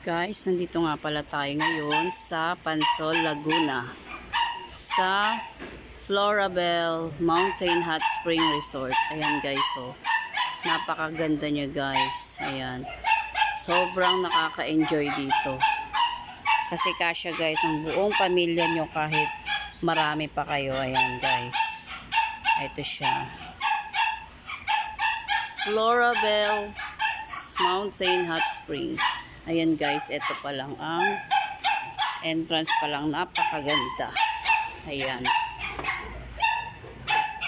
Guys, nandito nga pala tayo ngayon sa Pansol, Laguna. Sa Florabel Mountain Hot Spring Resort. Ayan guys, so napakaganda niya guys. Ayan. Sobrang nakaka-enjoy dito. Kasi kasya guys, ang buong pamilya nyo kahit marami pa kayo. Ayan guys. Ito siya. Florabel Mountain Hot Spring. Ayan guys, ito pa lang ang entrance pa lang, napakaganda. Ayan.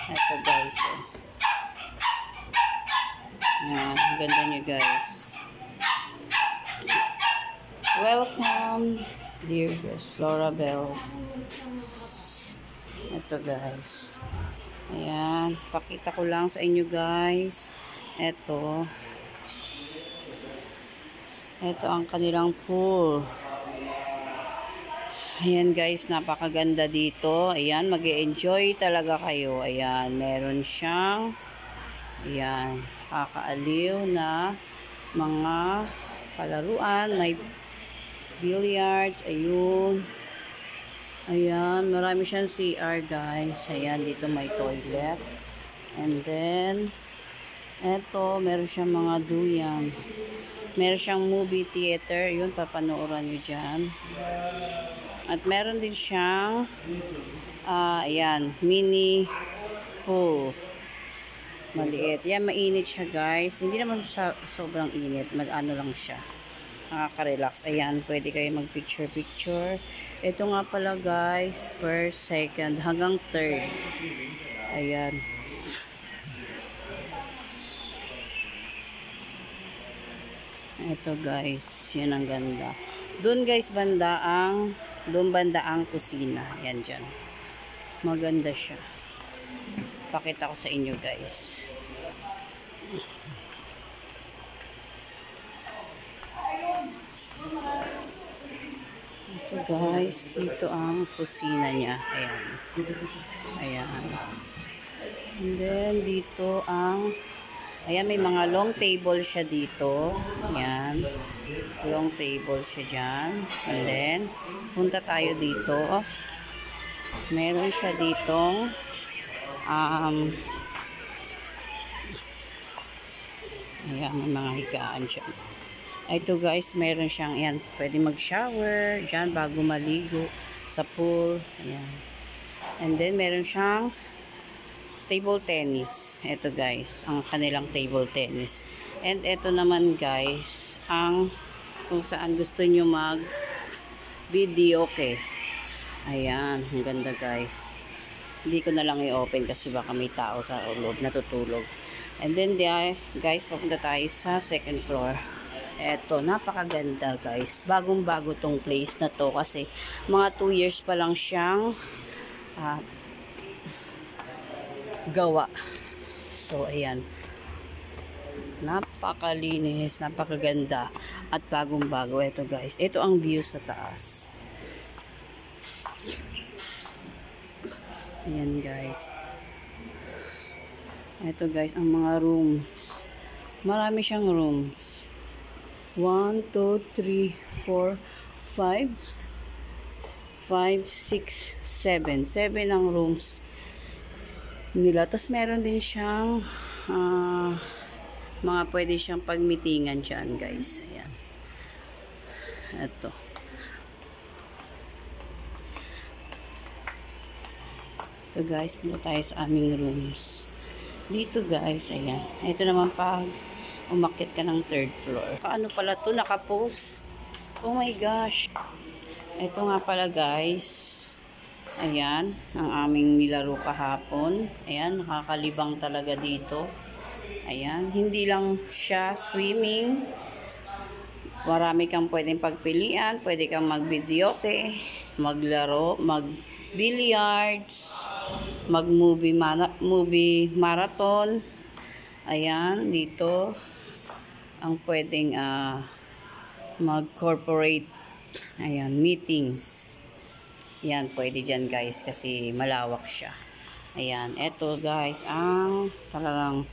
Ito guys, oh. Ayan, ganda niya guys. Welcome, dear guys, Florabel. Ito guys. Ayan, pakita ko lang sa inyo guys. Ito ang kanilang pool. Ayan guys, napakaganda dito. Ayan, mag-e-enjoy talaga kayo. Ayan, meron siyang ayan, kakaaliw na mga palaruan. May billiards. Ayun. Ayan, marami siyang CR guys. Ayan, dito may toilet. And then eto, meron siyang mga duyan. Meron siyang movie theater. Yun, papanooran nyo dyan. At meron din siyang ayan, mini pool. Maliit. Yan, mainit siya guys. Hindi naman sobrang init. Mag-ano lang siya. Nakaka-relax. Ayan, pwede kayo mag-picture-picture. Ito nga pala guys, first, second, hanggang third. Ayan. Ito guys, yun ang ganda. Doon guys, banda ang kusina. Yan dyan. Maganda siya. Pakita ko sa inyo guys. Ito guys, dito ang kusina niya. Ayan. Ayan. And then dito ang ayan, may mga long table siya dito. Ayan. Long table siya dyan. And then, punta tayo dito. Meron siya ditong ayan, may mga higaan siya. Ito guys, meron siyang, ayan, pwede mag-shower dyan bago maligo sa pool. Ayan. And then, meron siyang table tennis. Ito guys, ang kanilang table tennis. And ito naman guys, ang kung saan gusto nyo mag video okay. Ayan, ang ganda guys. Hindi ko na lang i-open kasi baka may tao sa loob natutulog. And then guys, papunta tayo sa second floor. Eto, napakaganda guys. Bagong bago tong place na to kasi mga 2 years pa lang siyang gawa. So ayan, napakalinis, napakaganda at bagong bago. Ito guys, ito ang view sa taas. Ayan guys, ito guys ang mga rooms. Marami siyang rooms. 1, 2, 3, 4, 5 6, 7 ang rooms nila. Tapos meron din siyang mga pwede siyang pagmitingan dyan guys. Ayan. Ito. Ito guys, punta tayo sa aming rooms. Dito guys, ayan. Ito naman pag umakyat ka ng third floor. Paano pala to nakapost? Oh my gosh. Ito nga pala guys. Ayan, ang aming nilaro kahapon. Ayan, nakakalibang talaga dito. Ayan, hindi lang siya swimming. Marami kang pwedeng pagpilian. Pwede kang mag-videoke, maglaro, mag-billiards, mag-movie marathon. Ayan, dito ang pwedeng mag-corporate meetings. Yan, pwede dyan guys kasi malawak siya. Ayan, eto guys ang talagang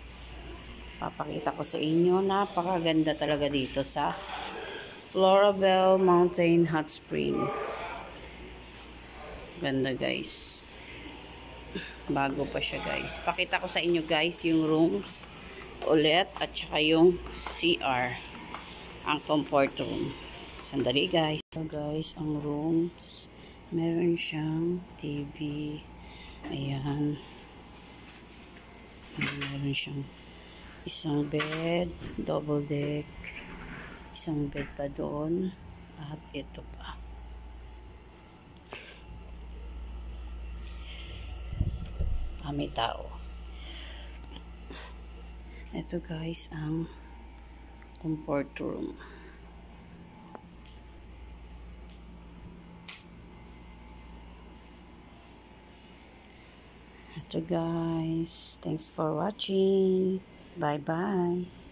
papakita ko sa inyo. Napakaganda talaga dito sa Floraville Mountain Hot Spring. Ganda guys. Bago pa siya guys. Pakita ko sa inyo guys yung rooms ulit at saka yung CR. Ang comfort room. Sandali guys. So guys, ang rooms. Meron siyang TV. Ayan. Meron siyang isang bed, double deck. Isang bed pa doon. At ito pa. May tao. Ito guys ang comfort room. Ito guys. Thanks for watching. Bye bye.